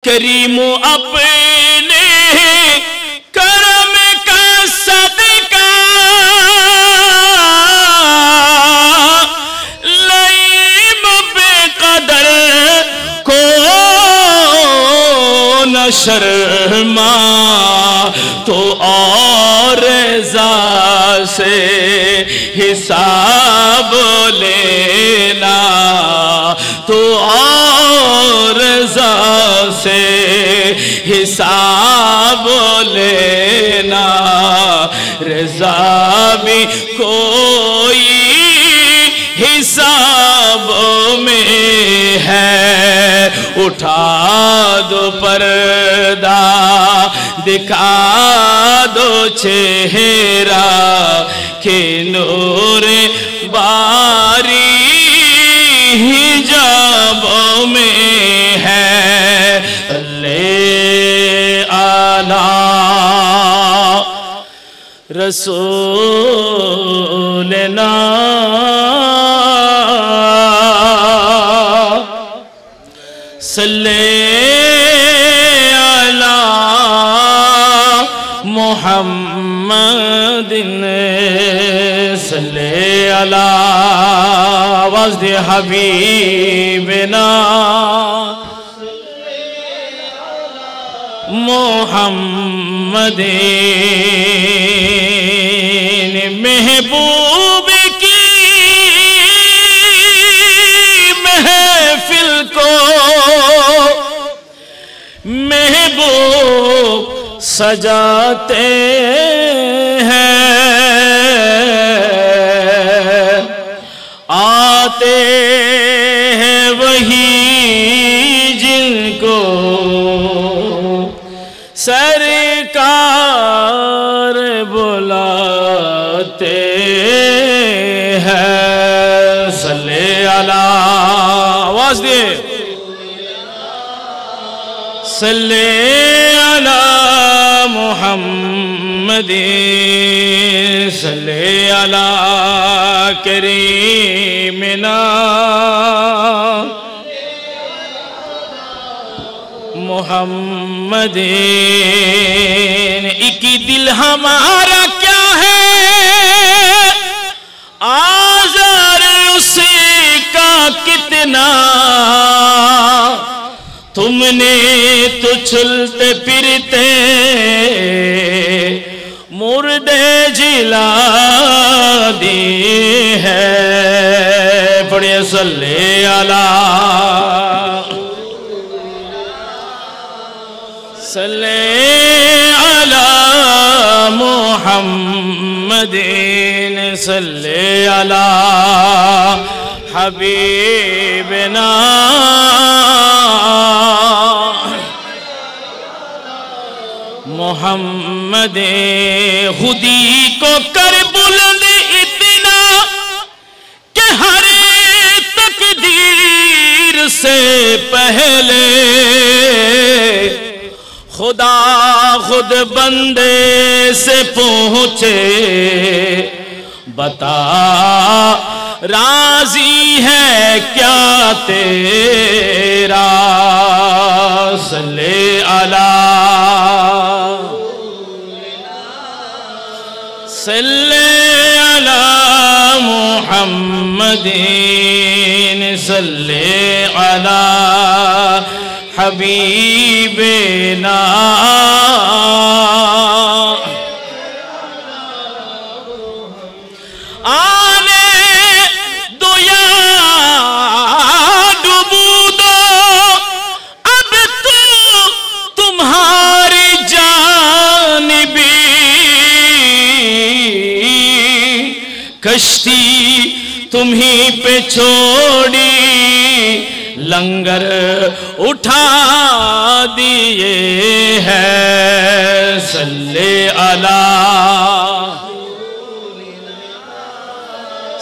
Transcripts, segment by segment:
کریم اپنے کرم کا صدقہ لئیم بے قدر کو نہ شرما تو اور رضا سے حساب لینا تو اور رضا سے حساب لینا رضا بھی کوئی حساب میں ہے اٹھا دو پردہ دکھا دو چہرہ کہ نور باری حجابوں میں ہے اللہ علی رسولنا صلی علی محمد صلی علی وزد حبیبنا محمد محبوب کی محفل کو محبوب سجاتے ہیں آتے ہیں وہی جن کو سرکار بلاتے ہیں صلی علی آواز دے صلی علی محمد صلی علی کریمنا محمد ایک دل ہمارا کیا ہے آزار اسی کا کتنا تم نے تو چلتے پھرتے مردے جلا دی ہے پڑھیں صلی علی صلی علی محمد صلی علی حبیبنا محمد خودی کو کر بلند اتنا کہ ہر تقدیر سے پہلے خدا خود بندے سے پہنچے بتا راضی ہے کیا تیرا صلی علی صلی علی محمد صلی علی حبیبنا آنے دو یا ڈبو دو اب تو تمہاری جانبی کشتی تمہیں پہ چھوڑی لنگر اٹھا دیے ہے صلی علی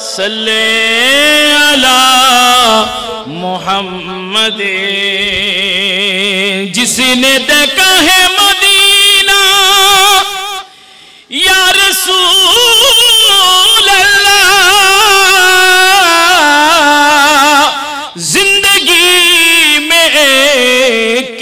صلی علی محمد جس نے دیکھا ہے مدینہ یا رسول اللہ زندگی میں ایک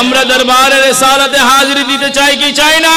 আমরা দরবারে রিসালাতে হাজিরি দিতে চাই কি চাই না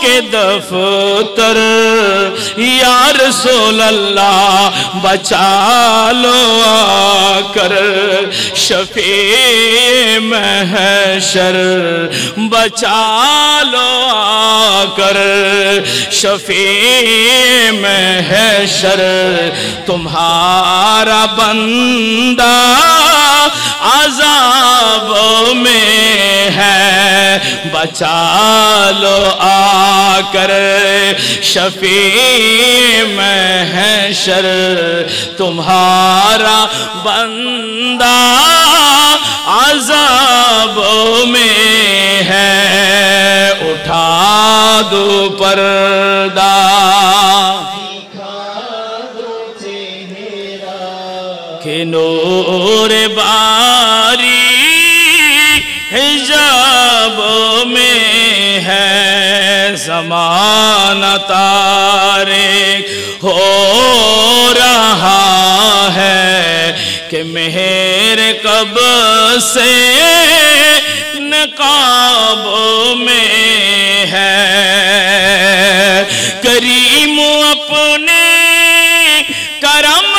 کے دفتر یا رسول اللہ بچا لو آ کر شفیع محشر بچا لو آ کر شفیع محشر تمہارا بندہ عذاب میں ہے بچا لو آ کر شفیع محشر تمہارا بندہ عذاب میں ہے اٹھا دو پردہ کہ نور باری حجاب میں ہے زمانہ تاریک ہو رہا ہے کہ مہر کب سے نقاب میں ہے کریم اپنے کرم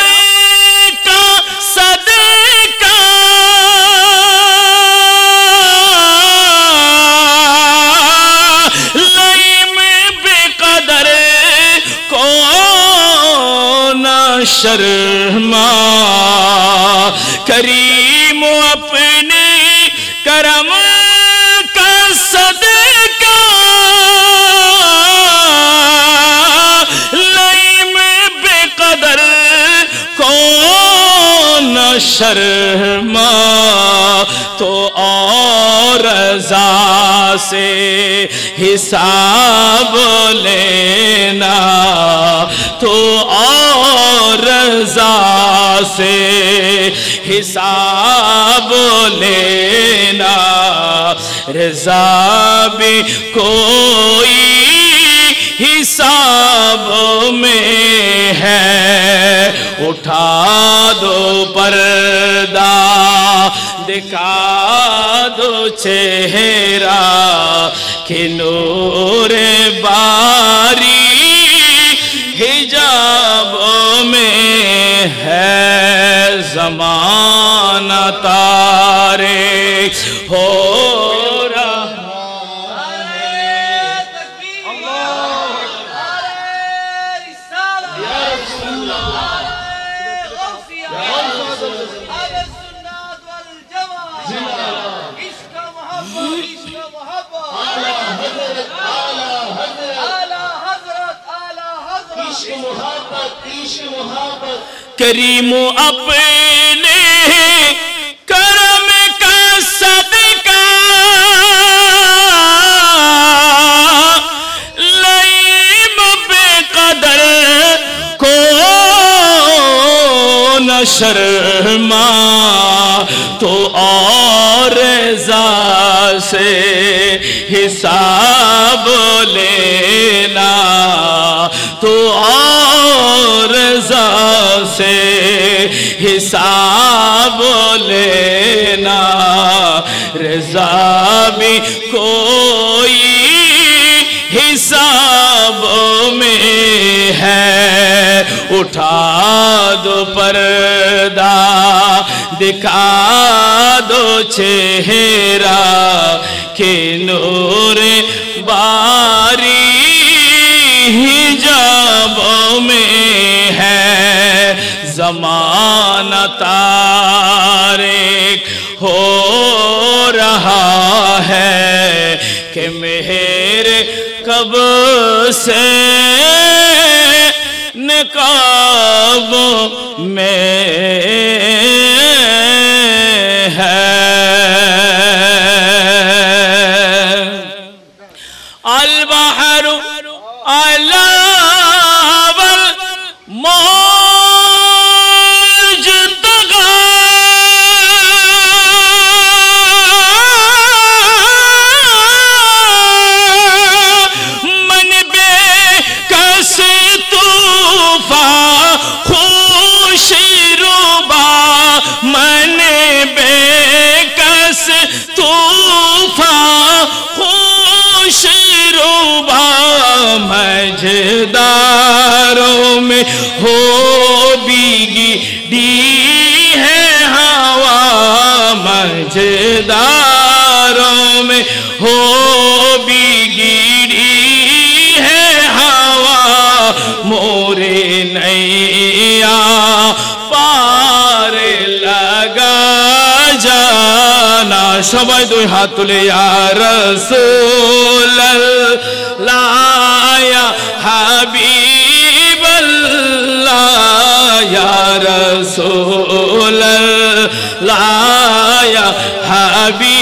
شرما کریم اپنے کرم کا صدقہ لائم بے قدر کون شرما تو اور رضا سے حساب لینا تو اور رضا سے حساب لینا رضا بھی کوئی حساب میں ہے اٹھا دو پردہ دکھا دو چہرہ کہ نور باری حجاب میں ہے زمانہ تاریک ہو رہا ہے کریم اپنے کرم کا صدقہ لائم بے قدر کون شرما تو اور رضا سے حساب لینا تو اور رضا سے حساب لینا رضا بھی کوئی حساب میں ہے اٹھا دو پردہ دکھا دو چہرہ کہ نور باری حجاب میں ہے زمانہ تاریک ہو رہا ہے کہ مہر کب سے نقاب میں ہے البحر علی সবাই দুই হাত তুলে ইয়া রাসূলুল্লাহ ইয়া হাবিবাল্লাহ ইয়া রাসূলুল্লাহ ইয়া হাবিবাল্লাহ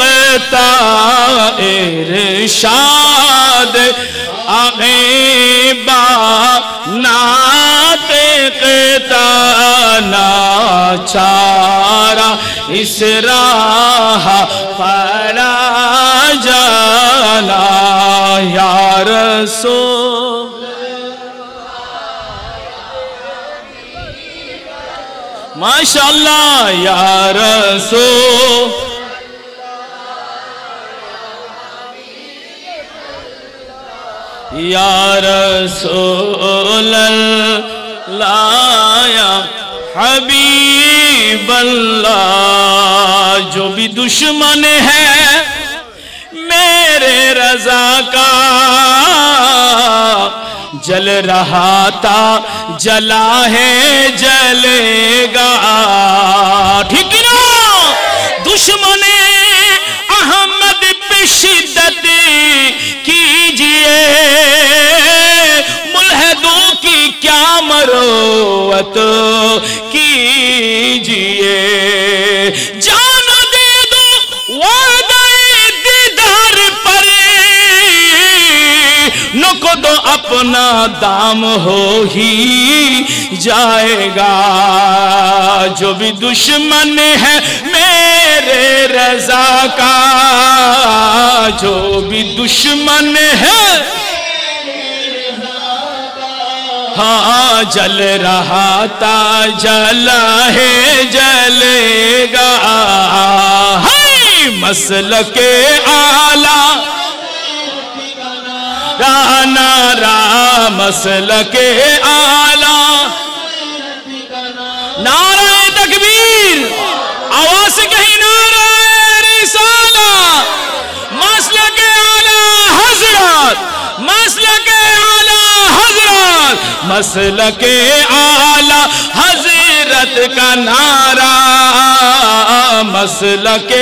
قطع ارشاد آغیبا نات قطع ناچارا اس راہ پر جانا یا رسول ماشاءاللہ یا رسول یا رسول اللہ یا حبیب اللہ جو بھی دشمن ہے میرے رضا کا جل رہا تھا جلا ہے جلے گا ٹھیک ہے نا دشمن احمد پہ شدت کیجئے ملحدوں کی کیا مروت کیجئے جان دے دو وعدہ دیدار پر نکو دو اپنا دام ہو ہی جائے گا جو بھی دشمن ہے میرے رضا کا جو بھی دشمن ہے ہاں جل رہا تھا جلا ہے جلے گا مسلک اعلیٰ نعرہ مسلک اعلیٰ نعرہ تکبیر آواز سے کہیں نعرہ رسالہ مسلک اعلیٰ حضرت مسلک اعلیٰ حضرت مسلک اعلیٰ حضرت کا نعرہ مسلک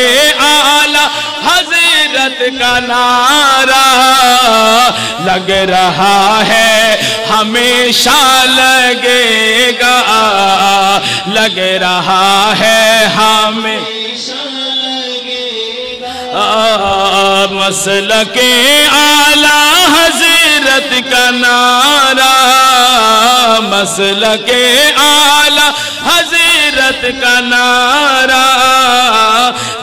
اعلیٰ حضرت کا نعرہ لگ رہا ہے ہمیشہ لگے گا لگ رہا ہے ہمیشہ لگے گا مسلک اعلیٰ حضرت کا نعرہ مسلک اعلیٰ حضرت کا نعرہ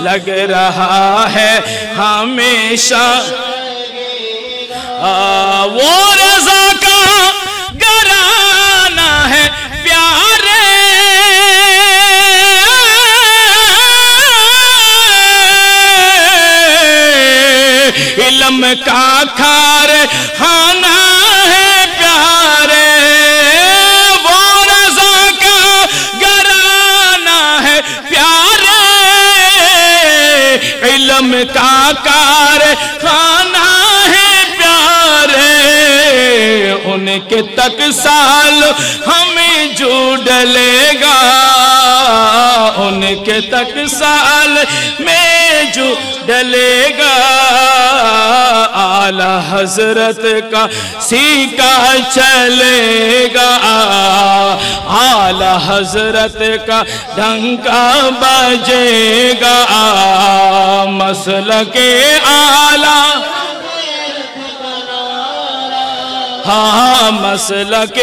لگ رہا ہے ہمیشہ وہ رضا کا گھرانہ ہے پیارے علم کا کھار خانہ ہے پیارے وہ رضا کا گھرانہ ہے پیارے علم کا کار خانہ ہے پیارے ان کے تک سال ہمیں جو ڈلے گا ان کے تک سال میں جو ڈلے گا اعلیٰ حضرت کا سیکا چلے گا اعلیٰ حضرت کا ڈنکا بجے گا مسلک اعلیٰ ہاں مسلک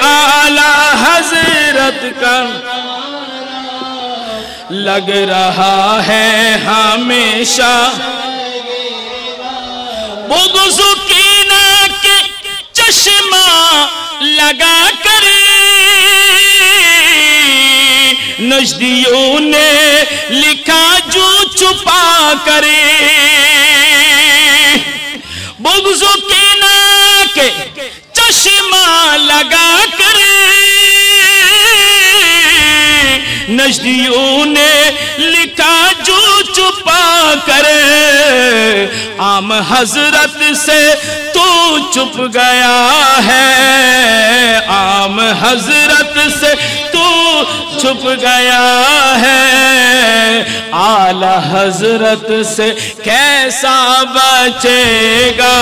اعلیٰ حضرت کا لگ رہا ہے ہمیشہ بغض و کینہ کے چشمہ لگا کر نجدیوں نے لکھا جو چھپا کرے بغض و کینہ کے چشمہ لگا کر نجدیوں نے لکھا جو چھپا کرے عام حضرت سے تو چھپ گیا ہے عام حضرت سے تو چھپ گیا ہے اعلیٰ حضرت سے کیسا بچے گا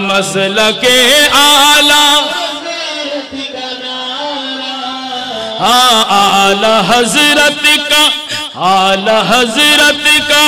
مسلک اعلیٰ اعلیٰ حضرت کا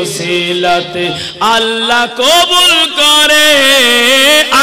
ওসিলাতে আল্লাহ কবুল করে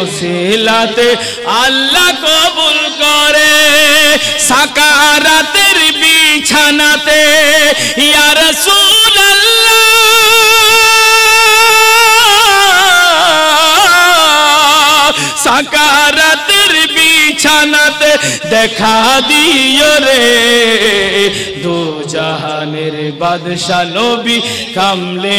ওসিলাতে আল্লাহ কবুল করে সাকারাতের বিছানাতে ইয়া রাসূলুল্লাহ সাকারাতের বিছানাতে দেখা দিও রে দো জাহানের বাদশা নবী কামলে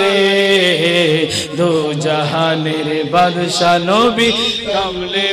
রে দো জাহানের বাদশা নবী কামলে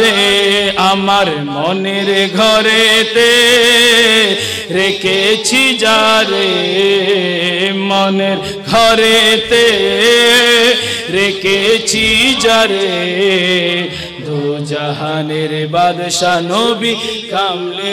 রে আমার মনের ঘরেতে রেখেছি যারে মনের ঘরেতে রেখেছি যারে দো জাহানের বাদশা নবী কামলে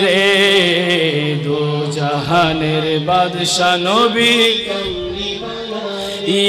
রে দো জাহানের বাদশা নবী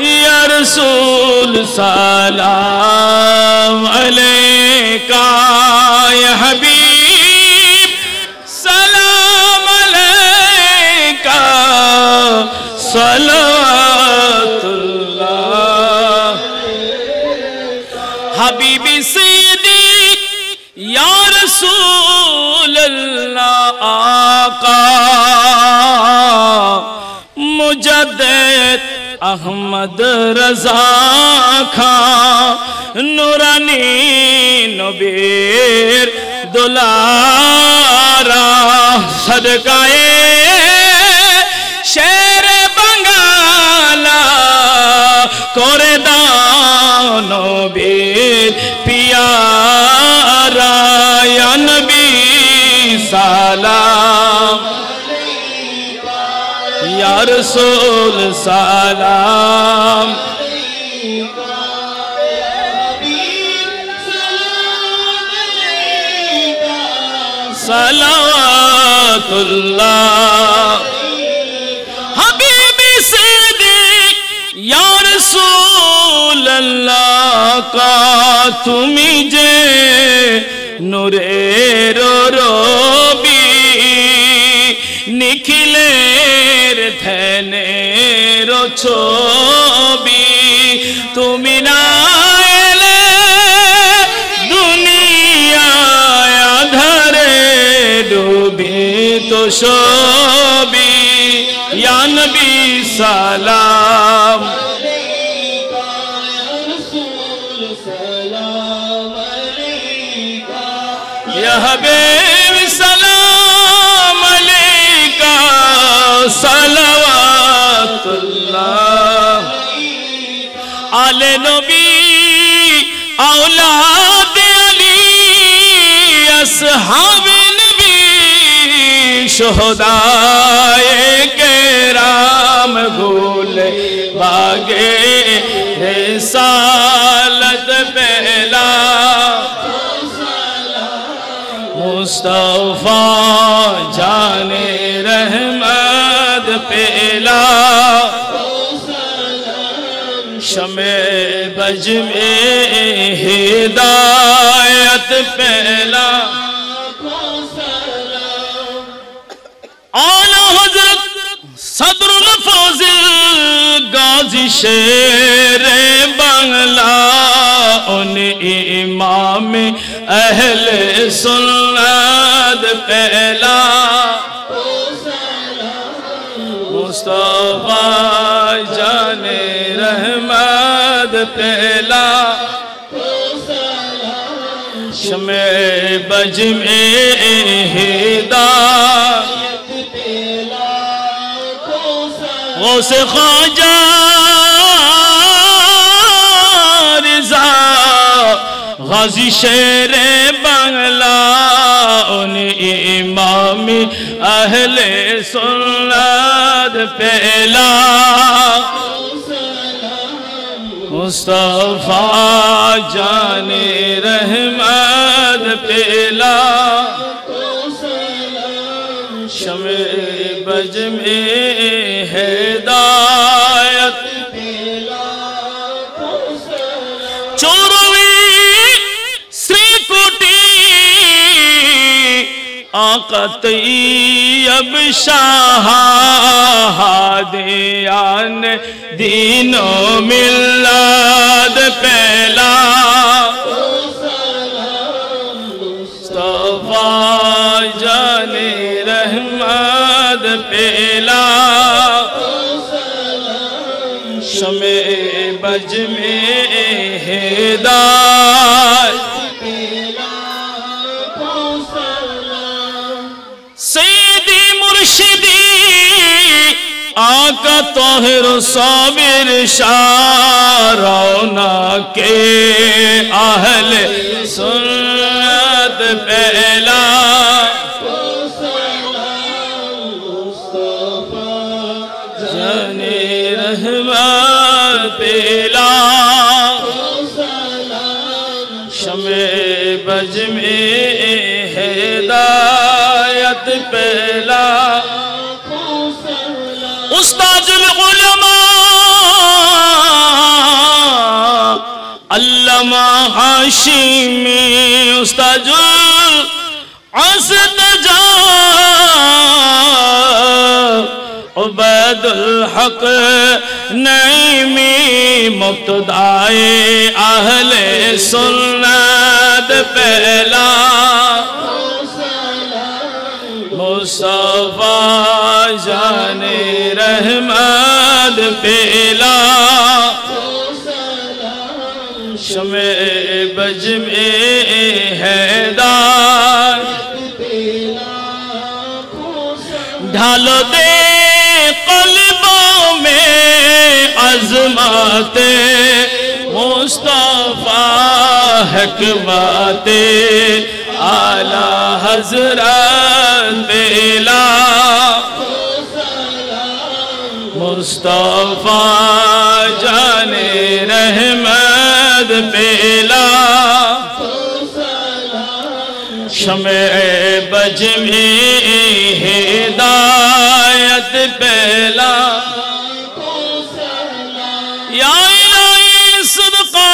یا رسول سلام علیکہ یا حبیب سلام علیکہ صلوات اللہ حبیبی صدیق یا رسول اللہ آقا مجدد احمد رضا خان نورانی نبیر دلارا صدقائے شیر بنگالا کوردان نبیر پیارا یا نبی سلام یا رسول سلام صلوات اللہ حبیبی صدیق یا رسول اللہ کا تمہیں جے نورے رو رو بی نکھلیر تھینے رو چھوبی تمہیں نائلے دنیا یا دھرے ڈوبی تو شوبی یا نبی سلام یا حبیب سلام علیکہ صلوات اللہ آل نبی اولاد علی اصحاب نبی شہدائے کرام گھولے باغے رسالت پہلا مصطفیٰ جان رحمت پہلا شمع بج میں ہدایت پہلا اعلیٰ حضرت صدر الفاضل غازی شیر بنگلہ ان امام اہل سنت پہلا مصطفیٰ جان رحمت پہلا شمع بج میں ہدایت غوث خواجہ رضا غازی شیر بنگلہ ان امام اہل سنت پہلا مصطفیٰ جان رحمت پہلا شمع بج میں ہدایت آقا طیب شاہ ہادیان دین و ملت پہلا مصطفیٰ جان رحمت پہلا شمع بج میں ہدایت سیدی مرشدی آقا طاہر صابر شاہ رونق کے اہل سنت پہلا جان رحمت پہلا شمع بج میں ہدایت پہلا استاذ العلماء মুস্তফা হাশিমি উস্তাজুল আসদজা উবাদুল হক নাইমি মুক্তদায়ে আহলে সুন্নাত পেলা মুস্তফা জানে রহমত পেলা شمع بج میں حیدار ڈھالو دے قلبوں میں عظمت مصطفیٰ حکمت اعلی حضرت بیلا مصطفیٰ جانے رحمت پیلا شمع بج میں ہدایت پیلا یا الہی صدقہ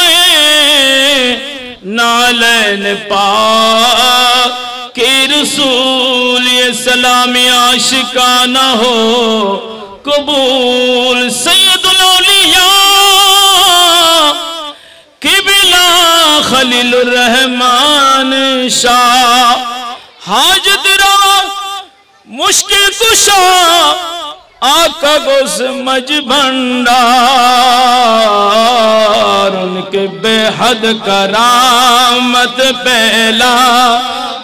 نالین پاک کہ رسول یہ سلامی عاشقانہ ہو قبول سید الاولیاء قبلہ خلیل الرحمن شاہ حاجت روا مشکل کشا آقا کو سمجھ بھنڈار ان کے بے حد کرامت پہلا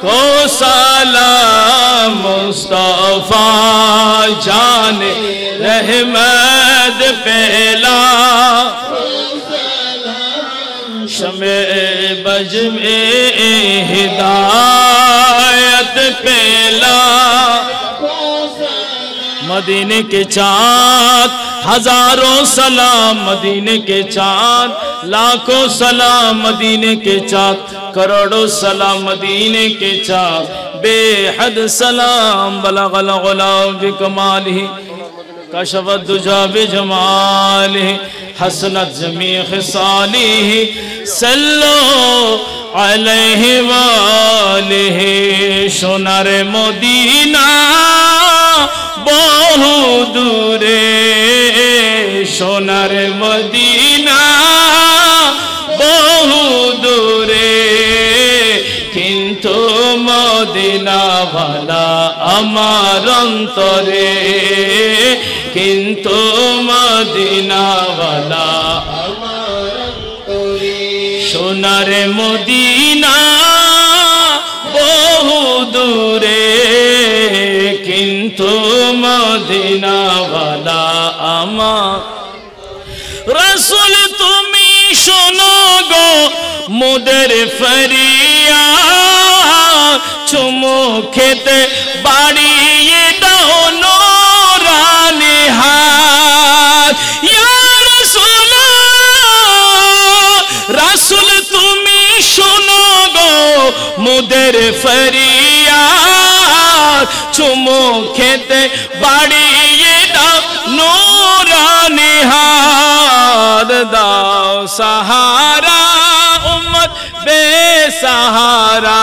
کو سلام مصطفیٰ جانے رحمت پہلا شمع بج میں ہدایت پہلا مدینے کے چاند ہزاروں سلام مدینے کے چاند لاکھوں سلام مدینے کے چاند کروڑوں سلام مدینے کے چاند بے حد سلام بلغ الغلا بکمالہ کشف الدجا بجمالہ حسنت جمیع خصالہ صلو علیہ وآلہ شنر مدینہ بہو دورے شنر مدینہ بہو دورے کنتو مدینہ والا আমার অন্তরে কিন্তু মদিনাওয়ালা আমার অন্তরে সোনার মদিনা বহু দূরে কিন্তু মদিনাওয়ালা আমার রাসূল তুমি শোনো গো মোদের ফরিয়াদ চুমু খেতে বাড়িয়ে দাও নূরানি হাত ইয়া রাসূল রাসূল তুমি শোনো গো মোদের ফরিয়াদ চুমু খেতে বাড়িয়ে দাও নূরানি হাত দাও সাহারা উম্মত বেসাহারা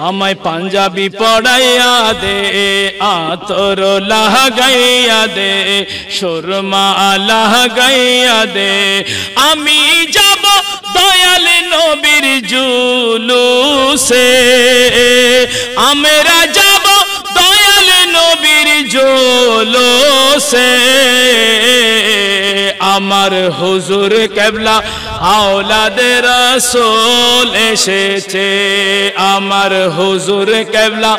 আমায় পাঞ্জাবি পড়াইয়া দে আতর লাগাইয়া দে সুরমা লাগাইয়া দে আমি যাব দয়াল নবীর জুলুসে আমরা যাব দয়াল নবীর জুলুসে আমার হুজুর কেবলা আওলাদে রাসূল এসেছে আমার হুজুর কেবলা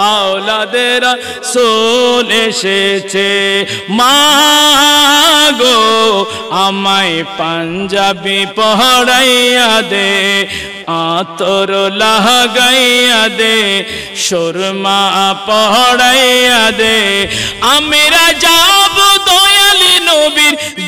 আওলাদে রাসূল এসেছে মাগো আমায় পাঞ্জাবি পড়াইয়া দে আতর লাগাইয়া দে সুরমা পড়াইয়া দে আমরা যাব দয়াল নবীর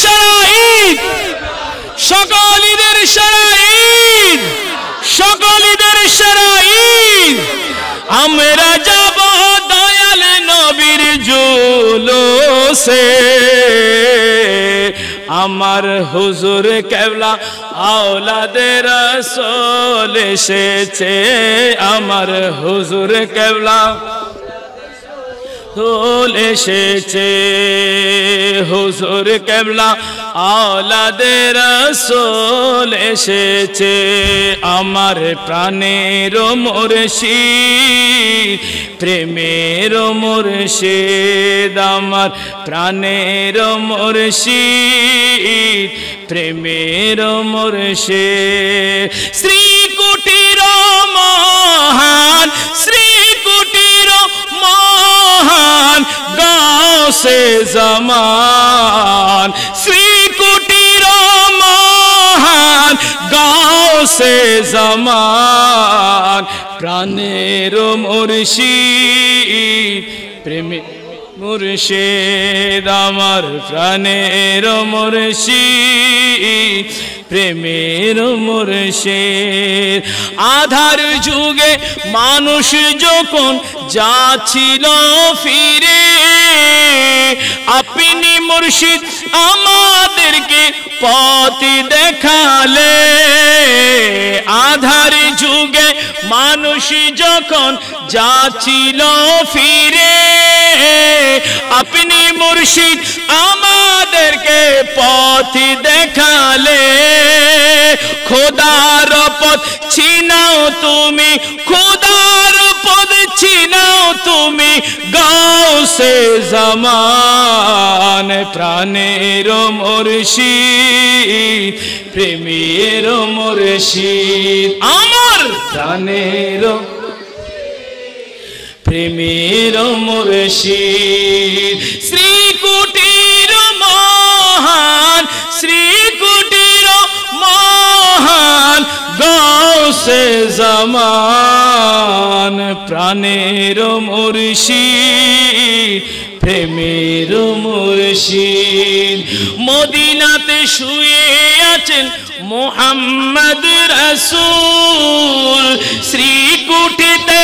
সেরা ঈদ সকল ঈদের সেরা ঈদ সকল ঈদের সেরা ঈদ আমরা যাব দয়াল নবীর জুলুসে আমার হুজুর কেবলা আওলাদে রাসূল এসেছে আমার হুজুর কেবলা রাসূল এসেছে হুজুর কেবলা আওলাদে রাসূল এসেছে আমার প্রাণের মুর্শিদ প্রেমের মুর্শিদ আমার প্রাণের মুর্শিদ প্রেমের মুর্শিদ শ্রী কুটির মহান শ্রী কুটির মহান গাউসে জামান শ্রী কুটির মহান গাউসে জামান প্রাণের মুর্শিদ প্রেমে মুর্শিদ আমার প্রাণের মুর্শিদ প্রেমের মুর্শিদ আধার যুগে মানুষ যখন যাচ্ছিল ফিরে আপনি মুর্শিদ আমাদেরকে পথ দেখালে আধার যুগে মানুষ যখন যাচ্ছিল ফিরে আপনি মুর্শিদ আমাদেরকে পথ দেখালে খোদার পথ চিনাও তুমি খোদার পথ চিনাও তুমি গাউসে জামান প্রাণের মুর্শিদ প্রেমের মুর্শিদ আমার প্রাণের প্রেমের মুর্শিদ শ্রী কুটির মহান শ্রী কুটির মহান গাউসে জামান প্রাণের মুর্শিদ প্রেমের মুর্শিদ মদিনাতে শুয়ে আছেন মুহাম্মদ রাসূল শ্রী কুটিতে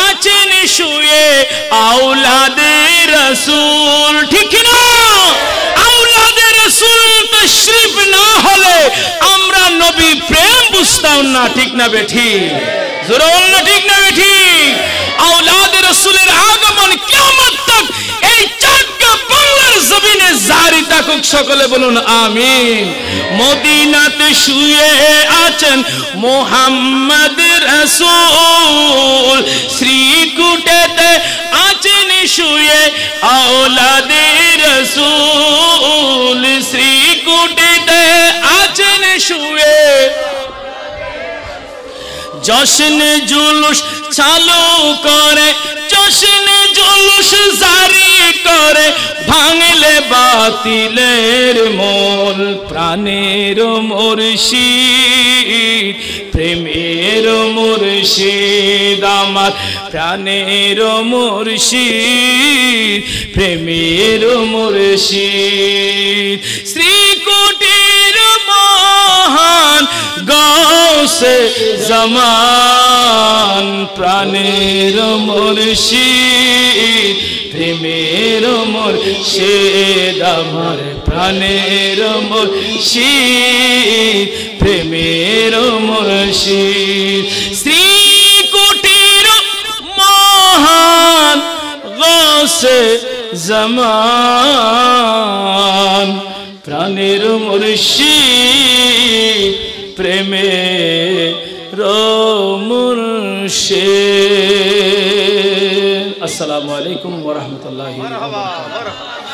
আছেন শুয়ে আওলাদে রাসূল ঠিক না আওলাদে রাসূল তশরিফ না হলে আমরা নবী প্রেম বুঝতাম না ঠিক না বেঠি জোরে বল না ঠিক না বেঠি আওলাদে রাসূলের আগমন কিয়ামত তক এই চাঁদকা বাংলার জমিনে জারি থাকুক সকলে বলুন আমিন মদিনাতে শুয়ে আছেন মুহাম্মদ রাসূল শ্রী কুটিতে আছেন শুয়ে আওলাদে রাসূল শ্রী কুটিতে আছেন শুয়ে জশ্ন জুলুস চালু করে জশ্ন জুলুস জারি করে ভাঙলে বাতিলের মোল প্রাণের মুর্শিদ প্রেমের মুর্শিদ আমার প্রাণের মুর্শিদ প্রেমের মুর্শিদ শ্রী কুটির মহান গাউসে জামান প্রাণের মুর্শিদ প্রেমের মুর্শিদ আমার প্রাণের মুর্শিদ প্রেমের মুর্শিদ শ্রী কুটির মহান গাউসে জামান প্রাণের মুর্শিদ প্রেমের মুর্শিদ আসসালামু আলাইকুম ওয়া রাহমাতুল্লাহি ওয়া বারাকাতুহু